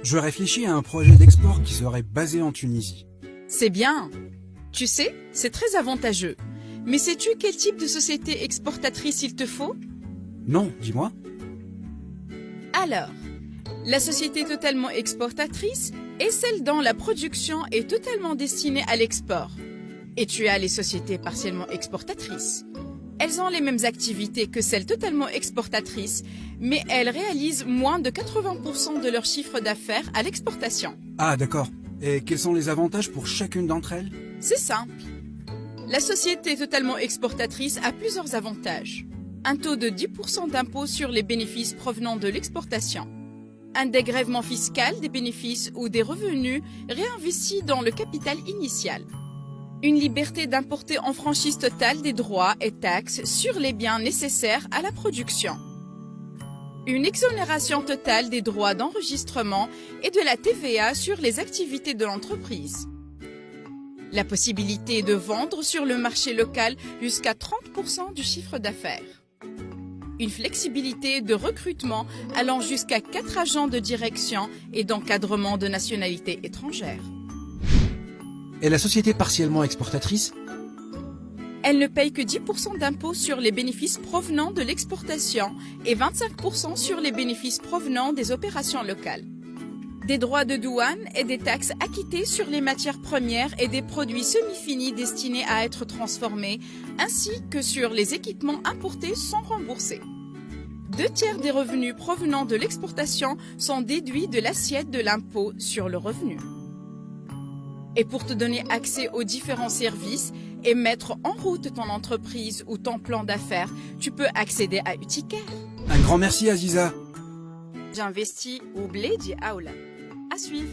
Je réfléchis à un projet d'export qui serait basé en Tunisie. C'est bien. Tu sais, c'est très avantageux. Mais sais-tu quel type de société exportatrice il te faut? Non, dis-moi. Alors, la société totalement exportatrice est celle dont la production est totalement destinée à l'export. Et tu as les sociétés partiellement exportatrices. Elles ont les mêmes activités que celles totalement exportatrices, mais elles réalisent moins de 80% de leur chiffre d'affaires à l'exportation. Ah, d'accord. Et quels sont les avantages pour chacune d'entre elles? C'est simple. La société totalement exportatrice a plusieurs avantages. Un taux de 10% d'impôt sur les bénéfices provenant de l'exportation. Un dégrèvement fiscal des bénéfices ou des revenus réinvestis dans le capital initial. Une liberté d'importer en franchise totale des droits et taxes sur les biens nécessaires à la production. Une exonération totale des droits d'enregistrement et de la TVA sur les activités de l'entreprise. La possibilité de vendre sur le marché local jusqu'à 30% du chiffre d'affaires. Une flexibilité de recrutement allant jusqu'à 4 agents de direction et d'encadrement de nationalité étrangère. Et la société partiellement exportatrice? Elle ne paye que 10% d'impôts sur les bénéfices provenant de l'exportation et 25% sur les bénéfices provenant des opérations locales. Des droits de douane et des taxes acquittées sur les matières premières et des produits semi-finis destinés à être transformés, ainsi que sur les équipements importés sont remboursés. 2/3 des revenus provenant de l'exportation sont déduits de l'assiette de l'impôt sur le revenu. Et pour te donner accès aux différents services et mettre en route ton entreprise ou ton plan d'affaires, tu peux accéder à Utiker. Un grand merci, Aziza. J'investis au blé d'Aoula. À suivre.